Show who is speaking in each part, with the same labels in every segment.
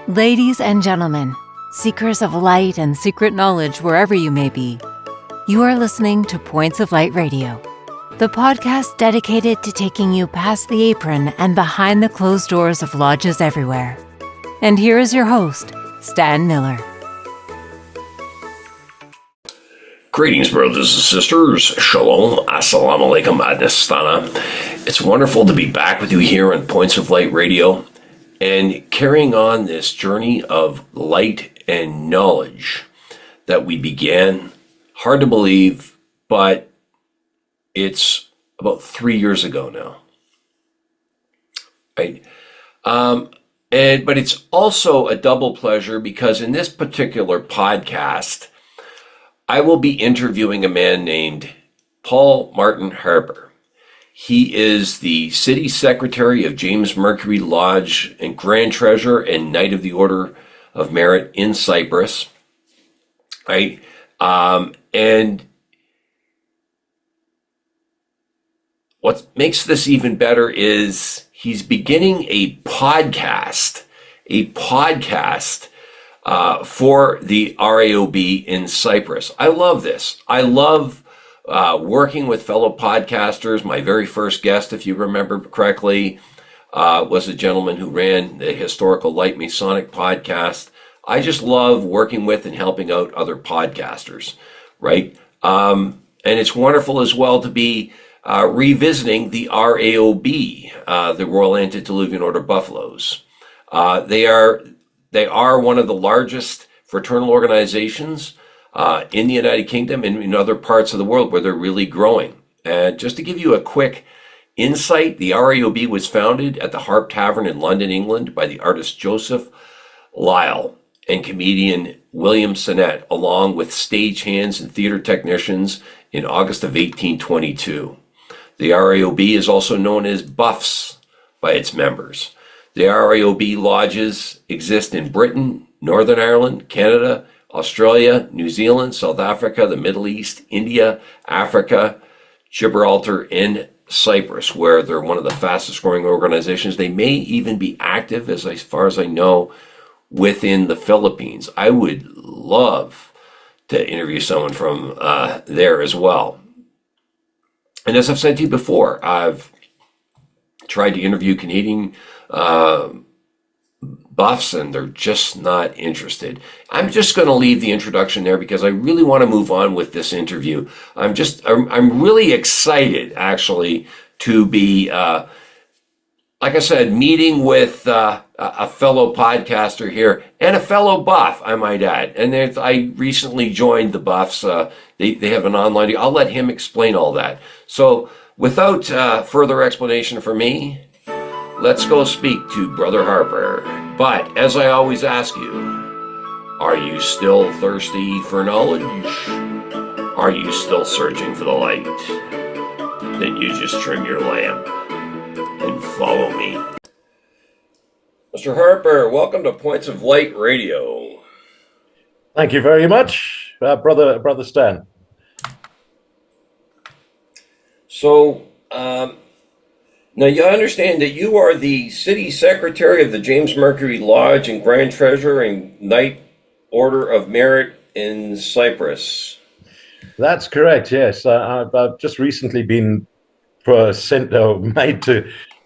Speaker 1: Ladies and gentlemen, seekers of light and secret knowledge wherever you may be, you are listening to Points of Light Radio, the podcast dedicated to taking you past the apron and behind the closed doors of lodges everywhere. And here is your host, Stan Miller.
Speaker 2: Greetings, brothers and sisters. Shalom. Assalamu alaikum. Adnistana. It's wonderful to be back with you here on Points of Light Radio and carrying on this journey of light and knowledge that we began. Hard to believe, but it's about 3 years ago now. Right? But it's also a double pleasure because in this particular podcast, I will be interviewing a man named Paul Martin Harper. He is the city secretary of James Mercury Lodge and Grand Treasurer and Knight of the Order of Merit in Cyprus. Right? And what makes this even better is he's beginning a podcast for the RAOB in Cyprus. I love this. I love working with fellow podcasters. My very first guest, if you remember correctly, was a gentleman who ran the Historical Light Masonic podcast. I just love working with and helping out other podcasters, right? And it's wonderful as well to be revisiting the RAOB, the Royal Antediluvian Order Buffaloes. They are one of the largest fraternal organizations in the United Kingdom and in other parts of the world where they're really growing. And just to give you a quick insight, the RAOB was founded at the Harp Tavern in London, England by the artist Joseph Lyle and comedian William Sennett, along with stagehands and theater technicians in August of 1822. The RAOB is also known as Buffs by its members. The RAOB lodges exist in Britain, Northern Ireland, Canada, Australia, New Zealand, South Africa, the Middle East, India, Africa, Gibraltar, and Cyprus, where they're one of the fastest growing organizations. They may even be active, as far as I know, within the Philippines. I would love to interview someone from there as well. And as I've said to you before, I've tried to interview Canadian buffs and they're just not interested. I'm just going to leave the introduction there because I really want to move on with this interview. I'm really excited actually to be, like I said, meeting with a fellow podcaster here and a fellow buff, I might add. And I recently joined the buffs. They have an online, I'll let him explain all that. So without further explanation for me, let's go speak to Brother Harper. But as I always ask you, are you still thirsty for knowledge? Are you still searching for the light? Then you just trim your lamp and follow me. Mr. Harper, welcome to Points of Light Radio.
Speaker 3: Thank you very much, Brother Stan.
Speaker 2: So, now you understand that you are the city secretary of the James Mercury Lodge and Grand Treasurer and Knight Order of Merit in Cyprus.
Speaker 3: That's correct, yes. I've just recently been made to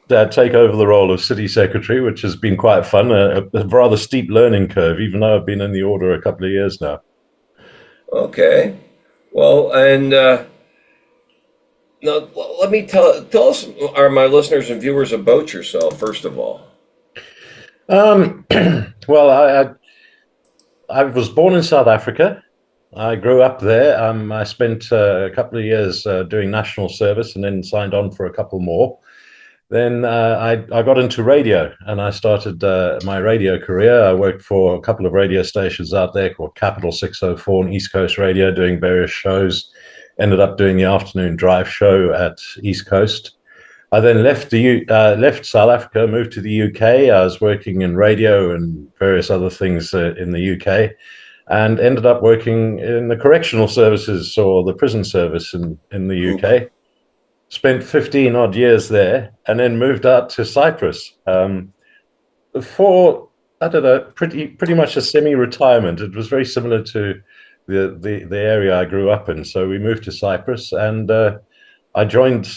Speaker 3: take over the role of city secretary, which has been quite fun, a rather steep learning curve, even though I've been in the order a couple of years now.
Speaker 2: Okay. Well, and now, let me tell us, my listeners and viewers, about yourself, first of all.
Speaker 3: Well, I was born in South Africa. I grew up there. I spent a couple of years doing national service and then signed on for a couple more. Then I got into radio and I started my radio career. I worked for a couple of radio stations out there called Capital 604 and East Coast Radio, doing various shows. Ended up doing the afternoon drive show at East Coast. I then left South Africa, moved to the UK. I was working in radio and various other things in the UK, and ended up working in the correctional services or the prison service in the UK. Spent 15 odd years there, and then moved out to Cyprus. For I don't know, pretty much a semi-retirement. It was very similar to the area I grew up in. So we moved to Cyprus, and I joined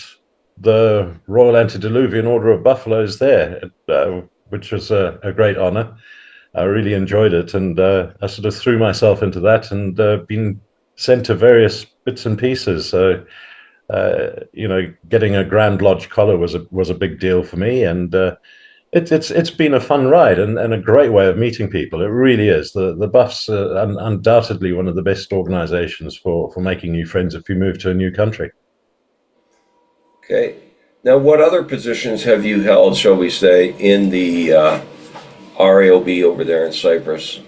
Speaker 3: the Royal Antediluvian Order of Buffaloes there, which was a great honor. I really enjoyed it, and I sort of threw myself into that, and been sent to various bits and pieces. So getting a Grand Lodge collar was a big deal for me, and it's been a fun ride and a great way of meeting people. It really is. The Buffs are undoubtedly one of the best organizations for making new friends if you move to a new country.
Speaker 2: Okay. Now, what other positions have you held, shall we say, in the RAOB over there in Cyprus?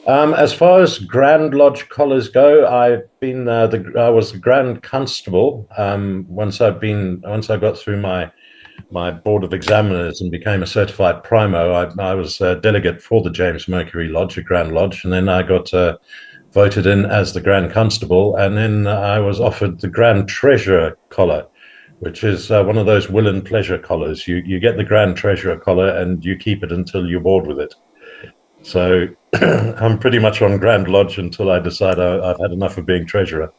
Speaker 3: As far as Grand Lodge collars go, I was the Grand Constable. Once I got through my board of examiners and became a certified primo, I was a delegate for the James Mercury Lodge, a Grand Lodge, and then I got voted in as the Grand Constable, and then I was offered the Grand Treasurer collar, which is one of those will and pleasure collars. You get the Grand Treasurer collar and you keep it until you're bored with it. So I'm pretty much on Grand Lodge until I decide I've had enough of being treasurer.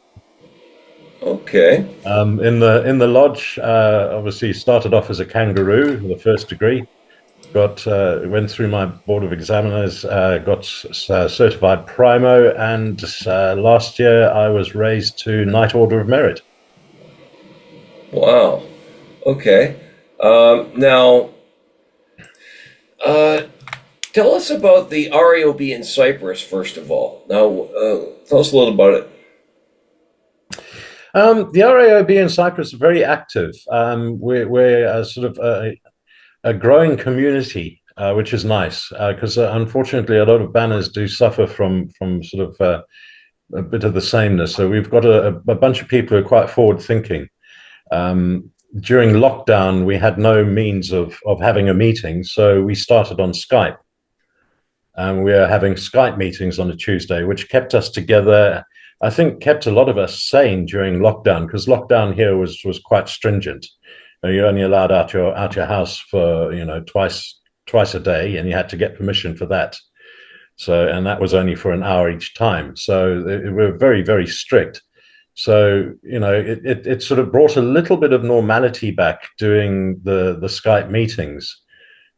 Speaker 2: Okay.
Speaker 3: In the lodge, obviously started off as a kangaroo with the first degree. Went through my board of examiners, got certified primo, and last year I was raised to Knight Order of Merit.
Speaker 2: Wow. Okay. Now, tell us about the RAOB in Cyprus, first of all. Now, tell us a little about it.
Speaker 3: The RAOB in Cyprus is very active. We're sort of a growing community, which is nice, because unfortunately a lot of banners do suffer from sort of a bit of the sameness. So we've got a bunch of people who are quite forward-thinking. During lockdown, we had no means of having a meeting, so we started on Skype. And we are having Skype meetings on a Tuesday, which kept us together. I think kept a lot of us sane during lockdown, because lockdown here was quite stringent. You're only allowed out your house for twice a day, and you had to get permission for that. So, and that was only for an hour each time. So we're very, very strict. So it sort of brought a little bit of normality back doing the Skype meetings.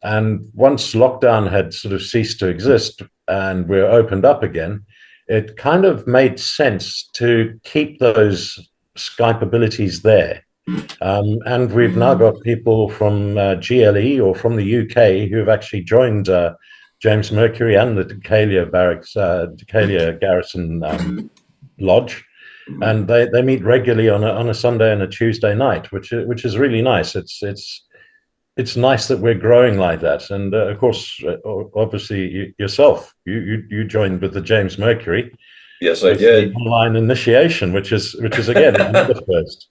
Speaker 3: And once lockdown had sort of ceased to exist and we're opened up again, it kind of made sense to keep those Skype abilities there. And we've now got people from GLE or from the UK who have actually joined James Mercury and the Decalia Garrison Lodge. And they meet regularly on a Sunday and a Tuesday night, which is really nice. It's nice that we're growing like that, and of course, obviously, yourself, you joined with the James Mercury.
Speaker 2: Yes, I did.
Speaker 3: Online initiation, which is again another first.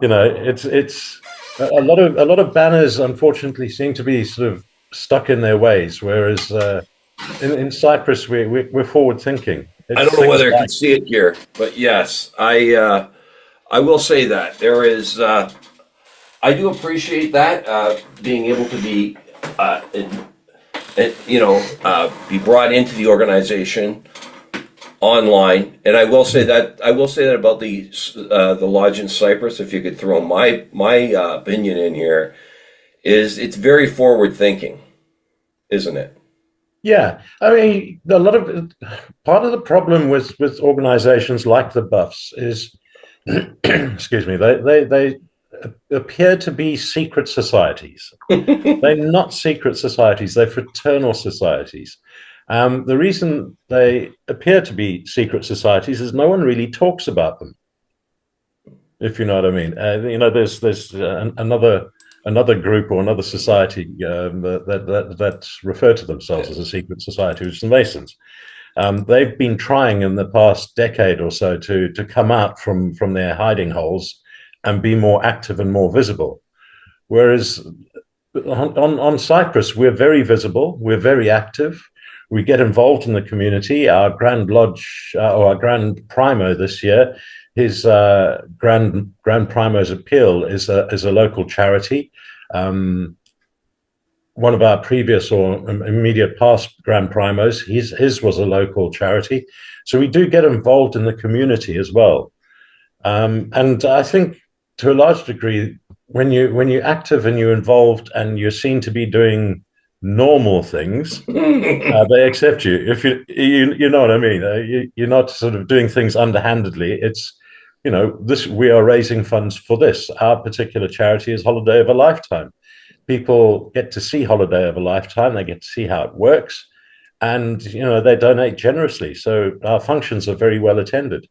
Speaker 3: It's a lot of banners, unfortunately, seem to be sort of stuck in their ways, whereas in Cyprus we're forward thinking.
Speaker 2: I don't know whether I can see it here, but yes, I will say that there is. I do appreciate that being able to be, be brought into the organization online. And I will say that about the lodge in Cyprus. If you could throw my opinion in here, is it's very forward thinking, isn't it?
Speaker 3: Yeah, I mean, part of the problem with organizations like the Buffs is, excuse me, they appear to be secret societies. They're not secret societies, they're fraternal societies. The reason they appear to be secret societies is no one really talks about them, if you know what I mean. There's another group or another society that refer to themselves as a secret society, which is the Masons. They've been trying in the past decade or so to come out from their hiding holes and be more active and more visible. Whereas on Cyprus, we're very visible, we're very active, we get involved in the community. Our Grand Lodge, or our Grand Primo this year, his Grand Primo's Appeal is a local charity. one of our previous or immediate past Grand Primos. His was a local charity. So we do get involved in the community as well. And I think to a large degree, when you're active and you're involved and you're seen to be doing normal things, they accept you. If you know what I mean. You're not sort of doing things underhandedly. It's, this, we are raising funds for this. Our particular charity is Holiday of a Lifetime. People get to see Holiday of a Lifetime. They get to see how it works, and they donate generously. So our functions are very well attended.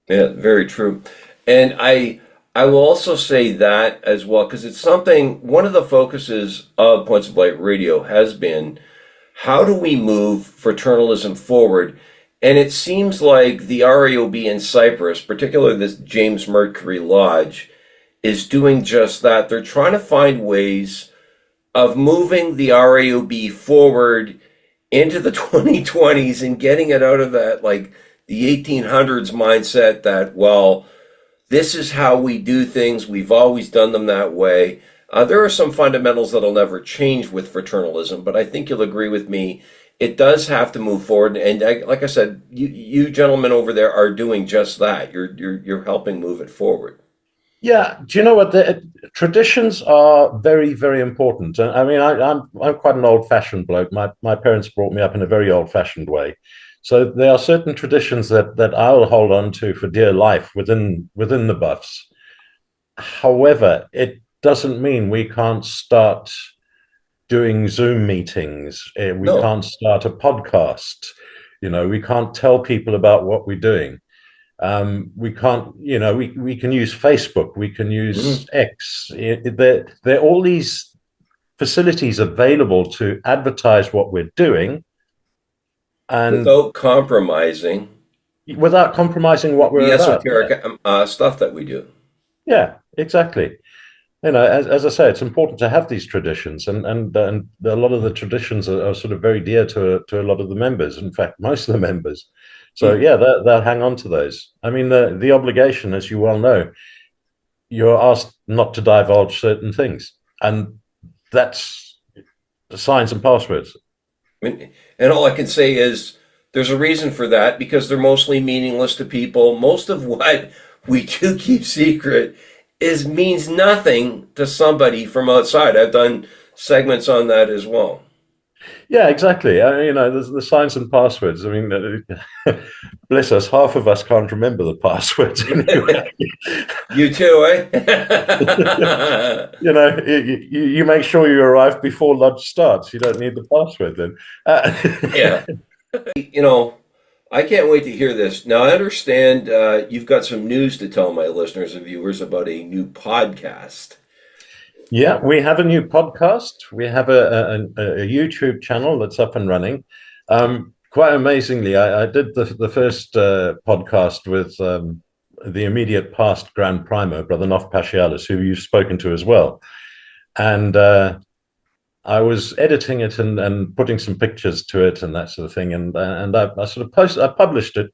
Speaker 2: Yeah, very true. And I will also say that as well, because it's something, one of the focuses of Points of Light Radio has been, how do we move fraternalism forward? And it seems like the RAOB in Cyprus, particularly this James Mercury Lodge, is doing just that. They're trying to find ways of moving the RAOB forward into the 2020s and getting it out of that, like, the 1800s mindset that, well, this is how we do things. We've always done them that way. There are some fundamentals that'll never change with fraternalism, but I think you'll agree with me. It does have to move forward. And like I said, you gentlemen over there are doing just that. You're helping move it forward.
Speaker 3: Yeah, do you know what? The traditions are very, very important. I mean, I'm quite an old-fashioned bloke. My parents brought me up in a very old-fashioned way. So there are certain traditions that I will hold on to for dear life within the Buffs. However, it doesn't mean we can't start doing Zoom meetings. We can't start a podcast. We can't tell people about what we're doing. We can't, we can use Facebook, we can use X. There are all these facilities available to advertise what we're doing, and
Speaker 2: without compromising
Speaker 3: what we're
Speaker 2: the
Speaker 3: about.
Speaker 2: esoteric stuff that we do.
Speaker 3: Yeah, exactly. As I say, it's important to have these traditions, and a lot of the traditions are sort of very dear to a lot of the members. In fact, most of the members. So yeah, they'll hang on to those. I mean, the obligation, as you well know, you're asked not to divulge certain things, and that's the signs and passwords.
Speaker 2: And all I can say is there's a reason for that, because they're mostly meaningless to people. Most of what we do keep secret means nothing to somebody from outside. I've done segments on that as well.
Speaker 3: Yeah, exactly. There's the signs and passwords. I mean, bless us, half of us can't remember the passwords.
Speaker 2: You too, eh?
Speaker 3: You make sure you arrive before lunch starts. You don't need the password then.
Speaker 2: Yeah. I can't wait to hear this. Now, I understand you've got some news to tell my listeners and viewers about a new podcast.
Speaker 3: Yeah, we have a new podcast. We have a YouTube channel that's up and running. Quite amazingly, I did the first podcast with the immediate past Grand Primo, Brother Nof Pashialis, who you've spoken to as well. And I was editing it and putting some pictures to it and that sort of thing. And I sort of I published it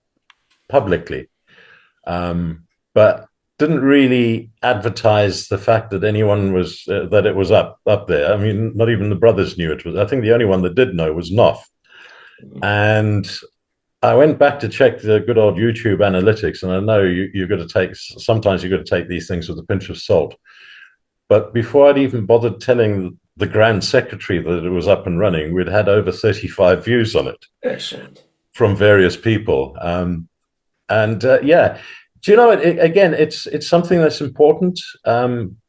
Speaker 3: publicly, but didn't really advertise the fact that anyone was that it was up there. I mean, not even the brothers knew it was. I think the only one that did know was Nof. And I went back to check the good old YouTube analytics, and I know sometimes you've got to take these things with a pinch of salt. But before I'd even bothered telling the Grand Secretary that it was up and running, we'd had over 35 views on it.
Speaker 2: Excellent. From
Speaker 3: various people. Yeah. Do you know, again, it's something that's important.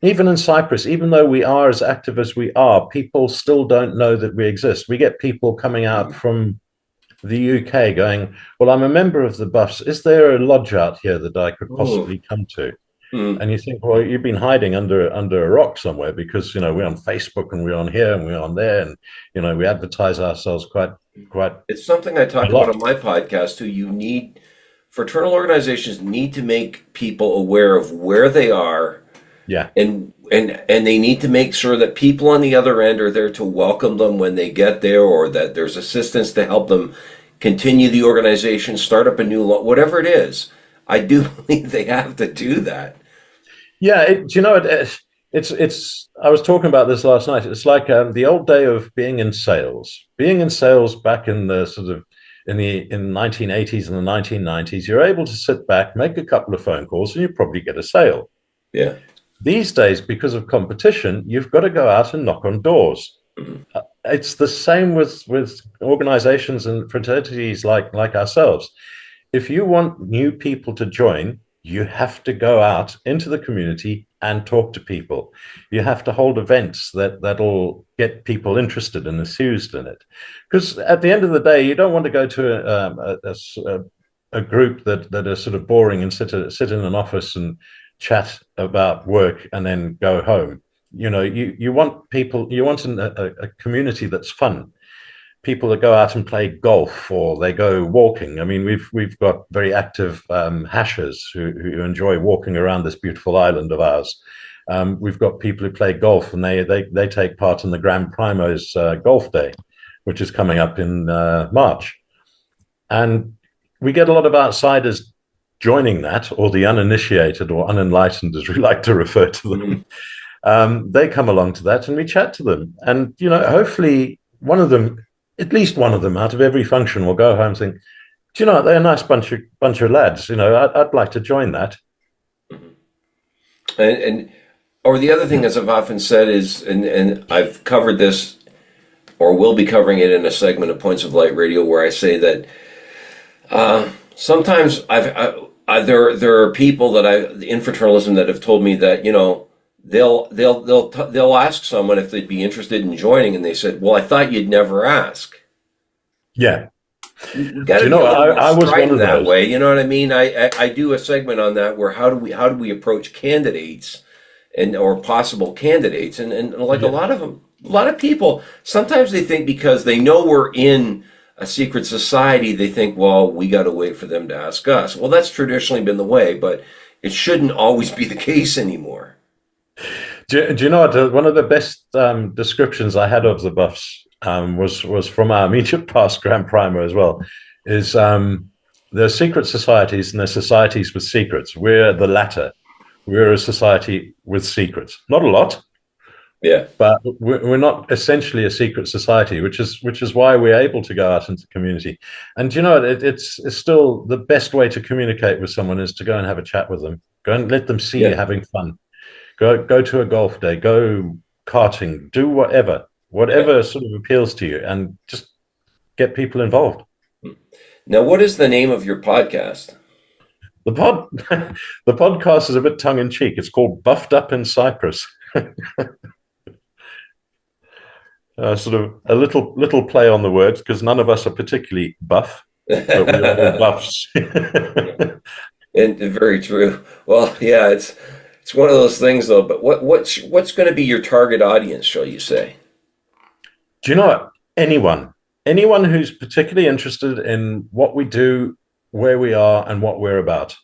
Speaker 3: Even in Cyprus, even though we are as active as we are, people still don't know that we exist. We get people coming out from the UK going, well, I'm a member of the Buffs. Is there a lodge out here that I could possibly come to? And you think, well, you've been hiding under a rock somewhere, because, we're on Facebook and we're on here and we're on there, and, we advertise ourselves quite.
Speaker 2: It's something I talk about on my podcast too. Fraternal organizations need to make people aware of where they are.
Speaker 3: Yeah.
Speaker 2: And they need to make sure that people on the other end are there to welcome them when they get there, or that there's assistance to help them continue the organization, start up a new whatever it is. I do believe they have to do that.
Speaker 3: Yeah, do you know, I was talking about this last night. It's like the old day of being in sales. Being in sales back in the sort of in the 1980s and the 1990s, you're able to sit back, make a couple of phone calls, and you probably get a sale.
Speaker 2: Yeah.
Speaker 3: These days, because of competition, you've got to go out and knock on doors.
Speaker 2: Mhm.
Speaker 3: It's the same with organizations and fraternities like ourselves. If you want new people to join, you have to go out into the community and talk to people. You have to hold events that'll get people interested and enthused in it. Because at the end of the day, you don't want to go to a group that are sort of boring and sit in an office and chat about work and then go home. You want people, you want a community that's fun. People that go out and play golf or they go walking. I mean, we've got very active hashers who enjoy walking around this beautiful island of ours. We've got people who play golf and they take part in the Grand Primo's Golf Day, which is coming up in March. And we get a lot of outsiders joining that, or the uninitiated or unenlightened, as we like to refer to them. They come along to that and we chat to them. And, hopefully one of them, at least one of them out of every function will go home and think, do you know what, they're a nice bunch of lads. I'd like to join that.
Speaker 2: Or the other thing, as I've often said, is, and I've covered this, or will be covering it in a segment of Points of Light Radio, where I say that sometimes there are people in fraternalism that have told me that they'll ask someone if they'd be interested in joining, and they said, "Well, I thought you'd never ask."
Speaker 3: Yeah.
Speaker 2: You got to be
Speaker 3: I was one of
Speaker 2: that
Speaker 3: those.
Speaker 2: way. You know what I mean? I do a segment on that where how do we approach candidates or possible candidates, and like a lot of people, sometimes they think because they know we're in a secret society, they think, well, we got to wait for them to ask us. Well, that's traditionally been the way, but it shouldn't always be the case anymore.
Speaker 3: Do you know what? One of the best descriptions I had of the Buffs was from our immediate past Grand Primo as well. Is there are secret societies and there are societies with secrets. We're the latter. We're a society with secrets. Not a lot,
Speaker 2: yeah,
Speaker 3: but we're not essentially a secret society, which is why we're able to go out into the community. And it's still the best way to communicate with someone is to go and have a chat with them. Go and let them see you having fun. Go to a golf day, go karting, do whatever sort of appeals to you, and just get people involved.
Speaker 2: Now, what is the name of your podcast?
Speaker 3: The podcast is a bit tongue in cheek. It's called Buffed Up in Cyprus. Sort of a little play on the words, because none of us are particularly buff, but we are all buffs.
Speaker 2: And very true. Well, yeah, it's one of those things, though. But what's going to be your target audience, shall you say?
Speaker 3: Do you know what? Anyone who's particularly interested in what we do, where we are, and what we're about.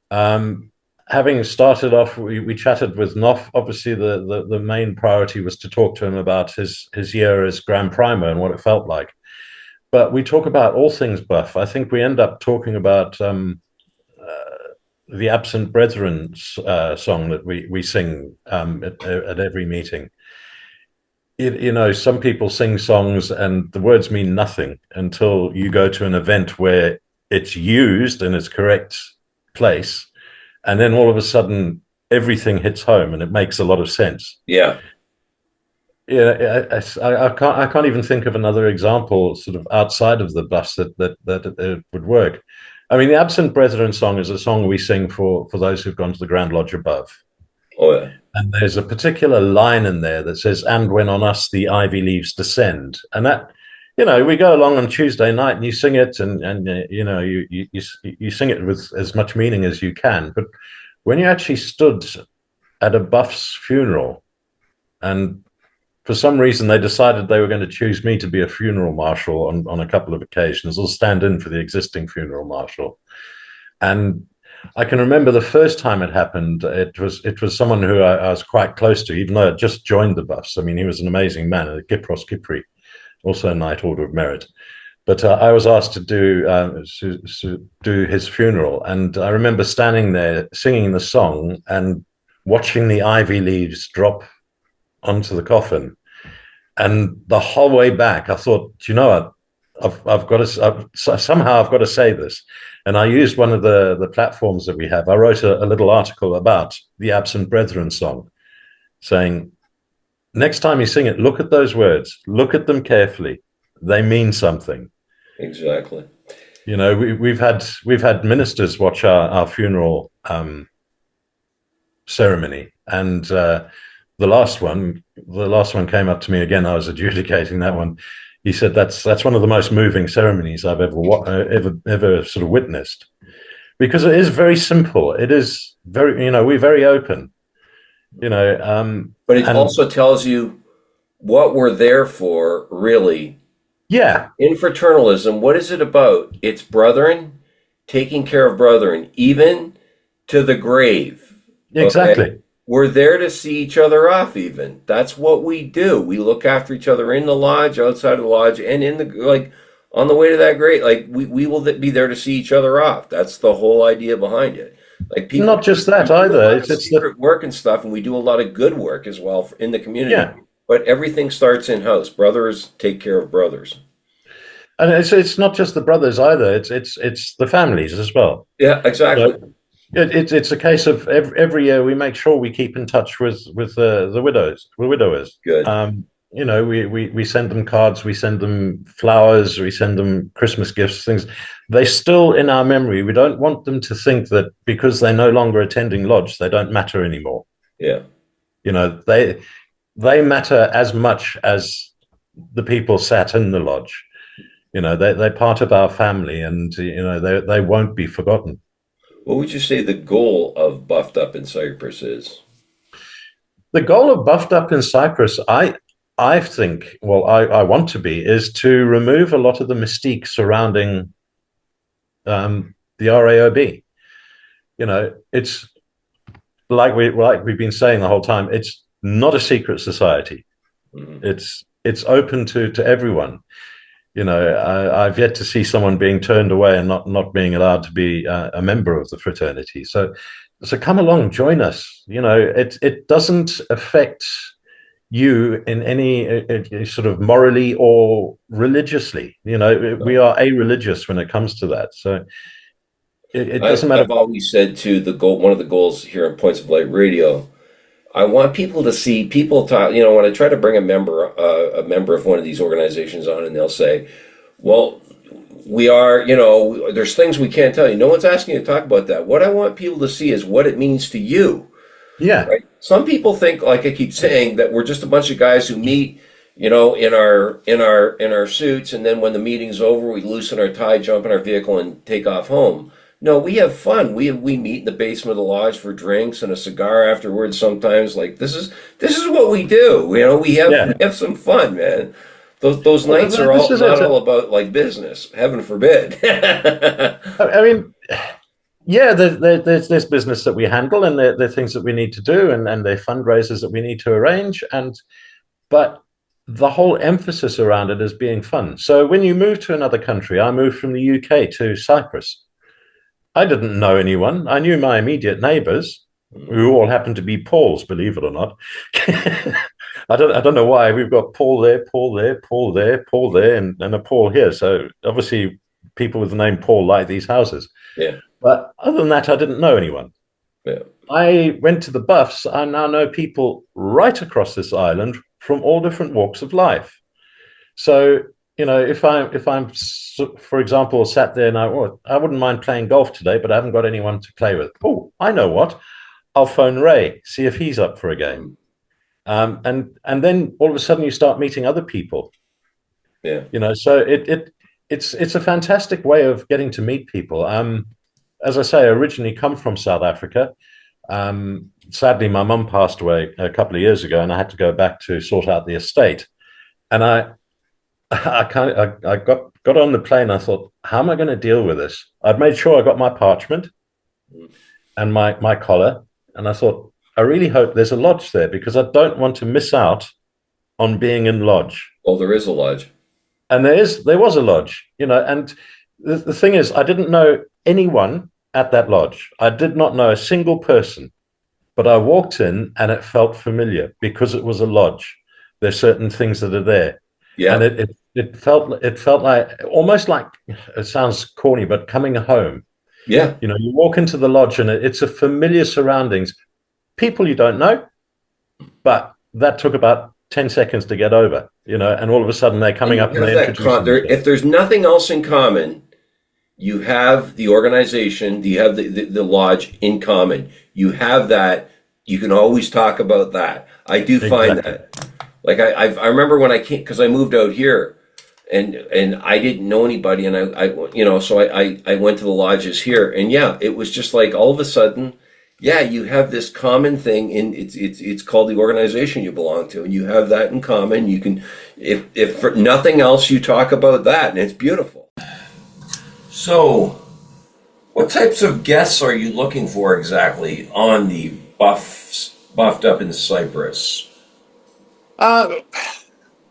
Speaker 3: Having started off, we chatted with Noff. Obviously, the main priority was to talk to him about his year as Grand Primo and what it felt like. But we talk about all things buff. I think we end up talking about the Absent Brethren song that we sing at every meeting. Some people sing songs and the words mean nothing until you go to an event where it's used in its correct place. And then all of a sudden, everything hits home and it makes a lot of sense.
Speaker 2: Yeah.
Speaker 3: Yeah, I can't even think of another example sort of outside of the bus that would work. I mean, the Absent Brethren song is a song we sing for those who've gone to the Grand Lodge above.
Speaker 2: Oh, yeah.
Speaker 3: And there's a particular line in there that says, "And when on us the ivy leaves descend." And that, we go along on Tuesday night and you sing it and you sing it with as much meaning as you can. But when you actually stood at a buff's funeral and for some reason they decided they were going to choose me to be a funeral marshal on a couple of occasions, or stand in for the existing funeral marshal. And I can remember the first time it happened, it was someone who I was quite close to, even though I'd just joined the Buffs. I mean, he was an amazing man, Kipros Kipri, also a Knight Order of Merit. But I was asked to do his funeral, and I remember standing there singing the song, and watching the ivy leaves drop onto the coffin. And the whole way back, I thought, do you know what? I've got to somehow I've got to say this. And I used one of the platforms that we have. I wrote a little article about the Absent Brethren song, saying, next time you sing it, look at those words, look at them carefully. They mean something.
Speaker 2: Exactly.
Speaker 3: You know, we've had ministers watch our funeral ceremony, and the last one came up to me again. I was adjudicating that one. He said that's one of the most moving ceremonies I've ever sort of witnessed, because it is very simple. It is very, we're very open,
Speaker 2: but it also tells you what we're there for, really.
Speaker 3: Yeah.
Speaker 2: In fraternalism, what is it about? It's brethren, taking care of brethren, even to the grave.
Speaker 3: Exactly.
Speaker 2: Okay? We're there to see each other off, even. That's what we do. We look after each other in the lodge, outside of the lodge, and on the way to that grave. Like, we will be there to see each other off. That's the whole idea behind it. Like, people,
Speaker 3: not just that either.
Speaker 2: It's secret work and stuff, and we do a lot of good work as well in the community.
Speaker 3: Yeah.
Speaker 2: But everything starts in-house. Brothers take care of brothers.
Speaker 3: And it's not just the brothers either. It's the families as well.
Speaker 2: Yeah, exactly.
Speaker 3: It's a case of every year we make sure we keep in touch with the widowers.
Speaker 2: Good.
Speaker 3: We send them cards, we send them flowers, we send them Christmas gifts, things. They're still in our memory. We don't want them to think that because they're no longer attending lodge, they don't matter anymore.
Speaker 2: Yeah.
Speaker 3: They matter as much as the people sat in the lodge. They're part of our family, and they won't be forgotten.
Speaker 2: What would you say the goal of Buffed Up in Cyprus is?
Speaker 3: The goal of Buffed Up in Cyprus, I think, I want to be, is to remove a lot of the mystique surrounding the RAOB. It's like we've been saying the whole time. It's not a secret society. Mm-hmm. It's open to everyone. I've yet to see someone being turned away and not being allowed to be a member of the fraternity. So come along, join us. It doesn't affect you in any sort of morally or religiously. We are a-religious when it comes to that. So it doesn't matter.
Speaker 2: I've always said too, one of the goals here on Points of Light Radio, I want people to see people talk. When I try to bring a member of one of these organizations on, and they'll say, "Well, we are, there's things we can't tell you. No one's asking you to talk about that." What I want people to see is what it means to you.
Speaker 3: Yeah.
Speaker 2: Right? Some people think, like I keep saying, that we're just a bunch of guys who meet, in our suits, and then when the meeting's over, we loosen our tie, jump in our vehicle, and take off home. No, we have fun. We meet in the basement of the lodge for drinks and a cigar afterwards. Sometimes, like this is what we do. We have some fun, man. Those nights are not all about like business. Heaven forbid.
Speaker 3: I mean, yeah, there's business that we handle, and there are things that we need to do, and there are fundraisers that we need to arrange, but the whole emphasis around it is being fun. So when you move to another country, I moved from the UK to Cyprus. I didn't know anyone. I knew my immediate neighbors, who all happened to be Pauls, believe it or not. I don't know why. We've got Paul there, Paul there, Paul there, Paul there, and a Paul here. So obviously people with the name Paul like these houses.
Speaker 2: Yeah.
Speaker 3: But other than that, I didn't know anyone.
Speaker 2: Yeah. I
Speaker 3: went to the Buffs. I now know people right across this island from all different walks of life. So if I'm, for example, sat there and I wouldn't mind playing golf today, but I haven't got anyone to play with. Oh, I know what. I'll phone Ray, see if he's up for a game. And then all of a sudden you start meeting other people.
Speaker 2: Yeah.
Speaker 3: So it's a fantastic way of getting to meet people. As I say, I originally come from South Africa. Sadly, my mum passed away a couple of years ago, and I had to go back to sort out the estate. And I got on the plane. I thought, how am I going to deal with this? I'd made sure I got my parchment and my collar. And I thought, I really hope there's a lodge there, because I don't want to miss out on being in lodge.
Speaker 2: Oh, there is a lodge.
Speaker 3: And there was a lodge, and the thing is, I didn't know anyone at that lodge. I did not know a single person. But I walked in and it felt familiar because it was a lodge. There's certain things that are there, and
Speaker 2: Yeah.
Speaker 3: it felt like almost like, it sounds corny, but coming home.
Speaker 2: Yeah.
Speaker 3: You walk into the lodge and it's a familiar surroundings, people you don't know, but that took about 10 seconds to get over, and all of a sudden they're
Speaker 2: And
Speaker 3: coming
Speaker 2: you
Speaker 3: up and
Speaker 2: have
Speaker 3: they're
Speaker 2: that
Speaker 3: introducing
Speaker 2: if
Speaker 3: themselves.
Speaker 2: there's nothing else in common, you have the organization, you have the lodge in common. You have that. You can always talk about that. I do find
Speaker 3: Exactly.
Speaker 2: that. Like I remember when I came, because I moved out here, and I didn't know anybody, and so I went to the lodges here, and yeah, it was just like all of a sudden, yeah, you have this common thing, and it's called the organization you belong to, and you have that in common. You can, if for nothing else, you talk about that, and it's beautiful. So, what types of guests are you looking for exactly on the buffed up in Cyprus?
Speaker 3: Uh,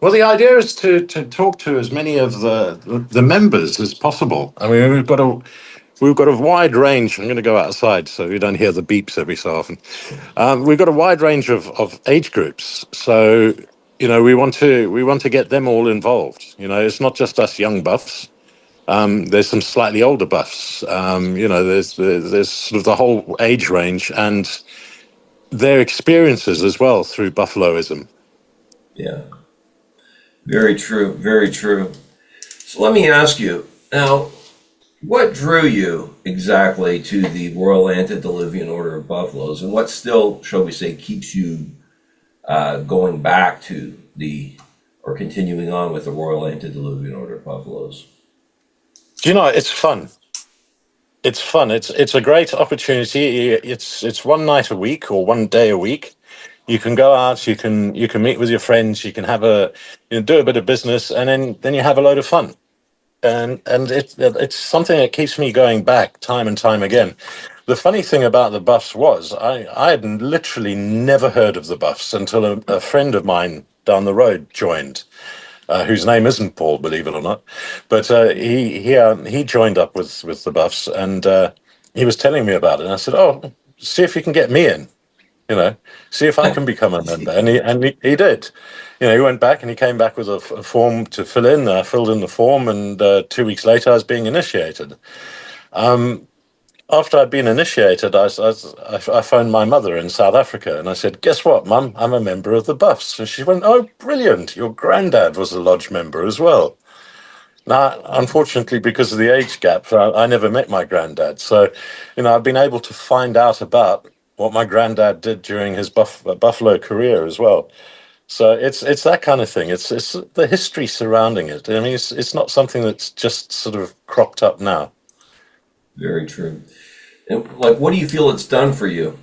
Speaker 3: well, the idea is to talk to as many of the members as possible. I mean, we've got a wide range. I'm going to go outside so you don't hear the beeps every so often. We've got a wide range of age groups, so we want to get them all involved. It's not just us young buffs. There's some slightly older buffs. There's sort of the whole age range and their experiences as well through Buffaloism.
Speaker 2: Yeah, very true, very true. So let me ask you now, what drew you exactly to the Royal Antediluvian Order of Buffaloes, and what still, shall we say, keeps you going back to or continuing on with the Royal Antediluvian Order of Buffaloes?
Speaker 3: It's fun. It's fun. It's a great opportunity. It's one night a week or one day a week. You can go out. You can meet with your friends. You can do a bit of business, and then you have a load of fun. And it's something that keeps me going back time and time again. The funny thing about the Buffs was I had literally never heard of the Buffs until a friend of mine down the road joined, whose name isn't Paul, believe it or not, but he joined up with the Buffs, and he was telling me about it. And I said, "Oh, see if you can get me in. You know, see if I can become a member." And he did. He went back and he came back with a form to fill in. I filled in the form, and 2 weeks later, I was being initiated. After I'd been initiated, I phoned my mother in South Africa and I said, "Guess what, Mum? I'm a member of the Buffs." And she went, "Oh, brilliant. Your granddad was a lodge member as well." Now, unfortunately, because of the age gap, I never met my granddad. So, I've been able to find out about what my granddad did during his Buffalo career as well. So it's that kind of thing. It's the history surrounding it. I mean, it's not something that's just sort of cropped up now.
Speaker 2: Very true. And like, what do you feel it's done for you?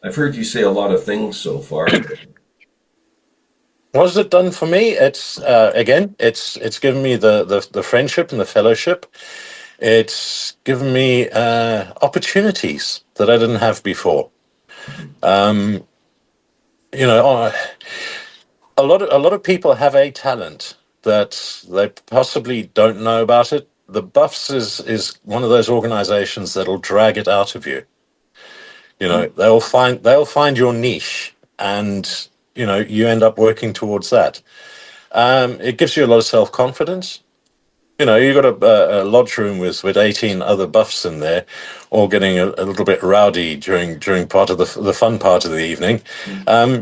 Speaker 2: I've heard you say a lot of things so far.
Speaker 3: What has it done for me? It's given me the friendship and the fellowship. It's given me opportunities that I didn't have before. Um, you know, uh, a lot of people have a talent that they possibly don't know about it. The Buffs is one of those organizations that'll drag it out of you. They'll find your niche, and you end up working towards that. It gives you a lot of self confidence. You got a lodge room with 18 other buffs in there, all getting a little bit rowdy during part of the fun part of the evening.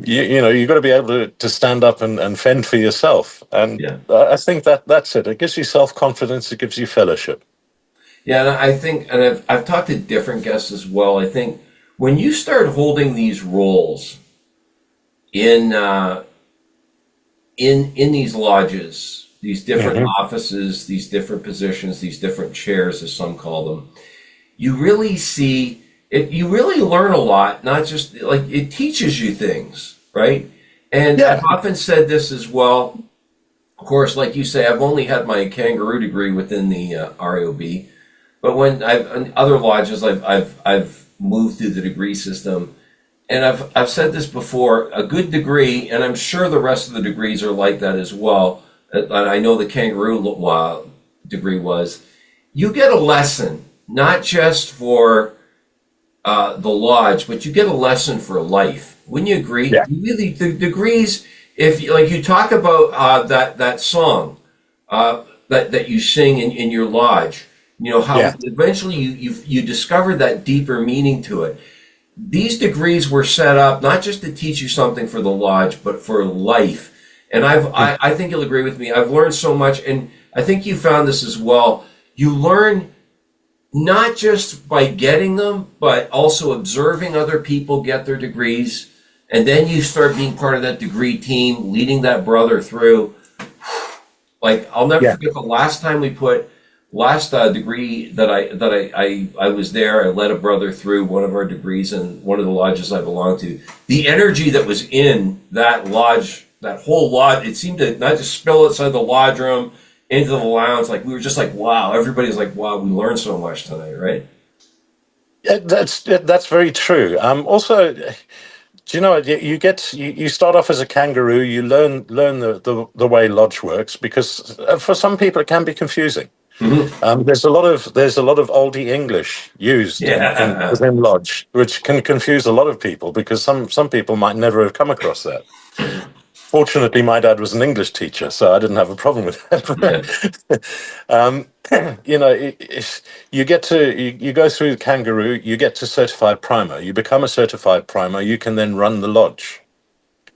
Speaker 3: You got to be able to stand up and fend for yourself, and
Speaker 2: Yeah.
Speaker 3: I think that's it. It gives you self confidence. It gives you fellowship.
Speaker 2: Yeah, and I think, and I've talked to different guests as well. I think when you start holding these roles in in these lodges, these different
Speaker 3: Hmm.
Speaker 2: offices, these different positions, these different chairs, as some call them, you really see it. You really learn a lot. Not just like it teaches you things, right? And I've
Speaker 3: Yeah.
Speaker 2: often said this as well. Of course, like you say, I've only had my kangaroo degree within the RAOB. But when I've in other lodges, I've moved through the degree system, and I've said this before: a good degree, and I'm sure the rest of the degrees are like that as well. And I know the kangaroo degree was. You get a lesson, not just for the lodge, but you get a lesson for life. Wouldn't you agree?
Speaker 3: Yeah.
Speaker 2: Really, the degrees. If like you talk about that song that you sing in your lodge, how
Speaker 3: Yeah.
Speaker 2: eventually you discovered that deeper meaning to it. These degrees were set up not just to teach you something for the lodge, but for life. And I think you'll agree with me. I've learned so much, and I think you found this as well. You learn not just by getting them, but also observing other people get their degrees. And then you start being part of that degree team, leading that brother through. Like, I'll never forget the last time last degree that I was there. I led a brother through one of our degrees in one of the lodges I belonged to. The energy that was in that lodge, that whole lodge, it seemed to not just spill outside the lodge room into the lounge. Like, we were just like, wow. Everybody's like, wow, we learned so much tonight, right?
Speaker 3: Yeah, that's very true. Also, do you know you start off as a kangaroo. You learn the way lodge works, because for some people it can be confusing.
Speaker 2: Mm-hmm.
Speaker 3: There's a lot of oldie English used within lodge, which can confuse a lot of people, because some people might never have come across that. Fortunately, my dad was an English teacher, so I didn't have a problem with that. You go through the kangaroo, you get to certified primer, you become a certified primer, you can then run the lodge,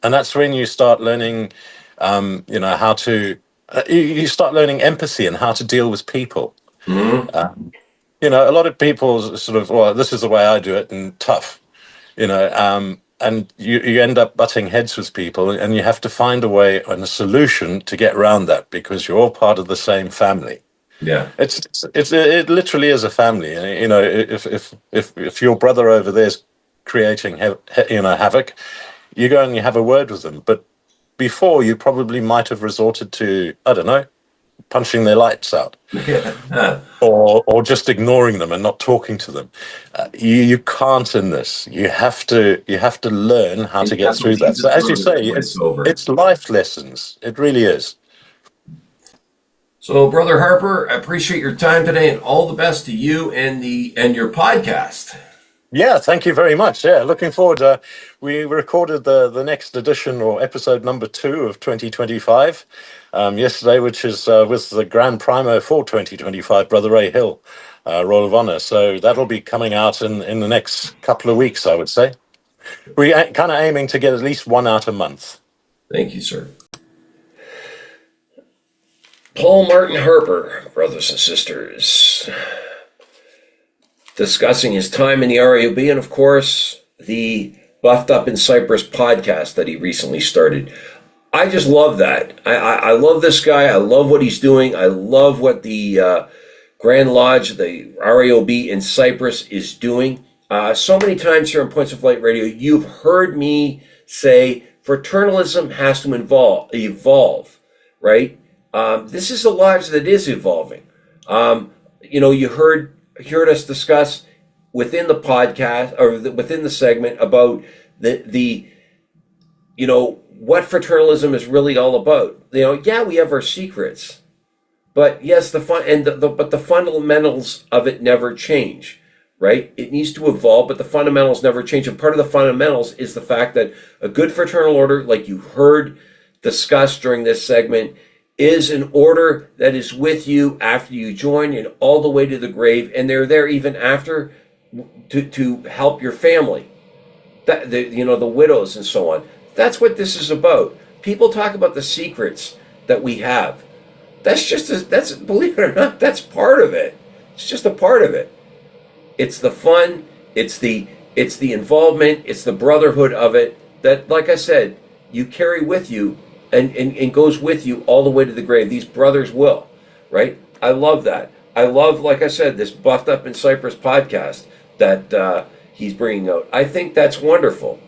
Speaker 3: and that's when you start learning, how to. You start learning empathy and how to deal with people.
Speaker 2: Mm-hmm.
Speaker 3: A lot of people sort of, well, this is the way I do it, and tough, and you end up butting heads with people, and you have to find a way and a solution to get around that, because you're all part of the same family.
Speaker 2: Yeah.
Speaker 3: It literally is a family. If your brother over there's creating havoc, you go and you have a word with them. But before, you probably might have resorted to, I don't know, punching their lights out, or just ignoring them and not talking to them. You can't in this. You have to learn how to get through that. So, as you say, it's life lessons. It really is.
Speaker 2: So, Brother Harper, I appreciate your time today, and all the best to you and your podcast.
Speaker 3: Yeah, thank you very much. Yeah, looking forward. We recorded the next edition, or episode number 2 of 2025 yesterday, which is with the Grand Primo for 2025, Brother Ray Hill, Roll of Honor. So that'll be coming out in the next couple of weeks, I would say. We're kind of aiming to get at least one out a month.
Speaker 2: Thank you, sir. Paul Martin Harper, brothers and sisters, discussing his time in the RAOB, and of course the Buffed Up in Cyprus podcast that he recently started. I just love that. I love this guy. I love what he's doing. I love what the Grand Lodge, the RAOB in Cyprus, is doing. So many times here on Points of Light Radio, you've heard me say fraternalism has to evolve, right? This is a lodge that is evolving. You heard us discuss within the podcast, or within the segment, about the what fraternalism is really all about. Yeah, we have our secrets, but yes, the fundamentals of it never change, right? It needs to evolve, but the fundamentals never change. And part of the fundamentals is the fact that a good fraternal order, like you heard discussed during this segment, is an order that is with you after you join and all the way to the grave, and they're there even after to help your family, the widows and so on. That's what this is about. People talk about the secrets that we have. That's believe it or not, that's part of it. It's just a part of it. It's the fun. It's the involvement. It's the brotherhood of it that, like I said, you carry with you. And goes with you all the way to the grave. These brothers will, right? I love that. I love, like I said, this Buffed Up in Cyprus podcast that he's bringing out. I think that's wonderful,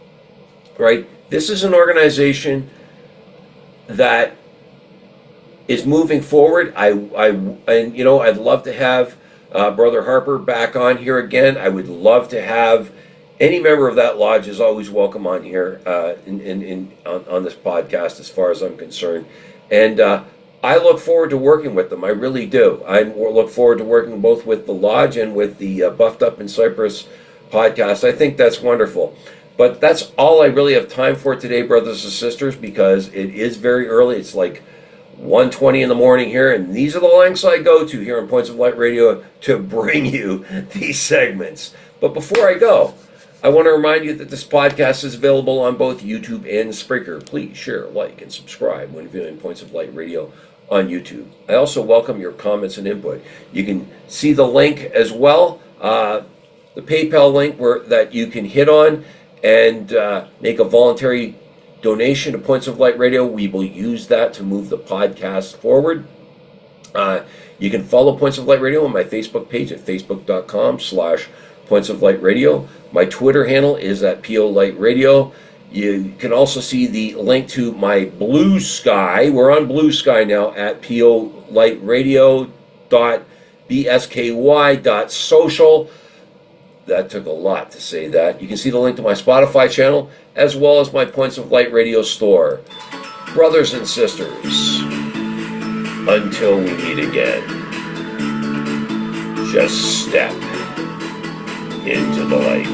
Speaker 2: right? This is an organization that is moving forward. I'd love to have Brother Harper back on here again. I would love to have any member of that lodge is always welcome on here on this podcast, as far as I'm concerned. And I look forward to working with them. I really do. I look forward to working both with the lodge and with the Buffed Up in Cyprus podcast. I think that's wonderful. But that's all I really have time for today, brothers and sisters, because it is very early. It's like 1:20 in the morning here, and these are the lengths I go to here on Points of Light Radio to bring you these segments. But before I go, I want to remind you that this podcast is available on both YouTube and Spreaker. Please share, like, and subscribe when viewing Points of Light Radio on YouTube. I also welcome your comments and input. You can see the link as well, the PayPal link that you can hit on and make a voluntary donation to Points of Light Radio. We will use that to move the podcast forward. You can follow Points of Light Radio on my Facebook page at facebook.com/Points of Light Radio. My Twitter handle is at PO Light Radio. You can also see the link to my Bluesky. We're on Bluesky now at polightradio.bsky.social. That took a lot to say that. You can see the link to my Spotify channel as well as my Points of Light Radio store. Brothers and sisters, until we meet again, just step into the light.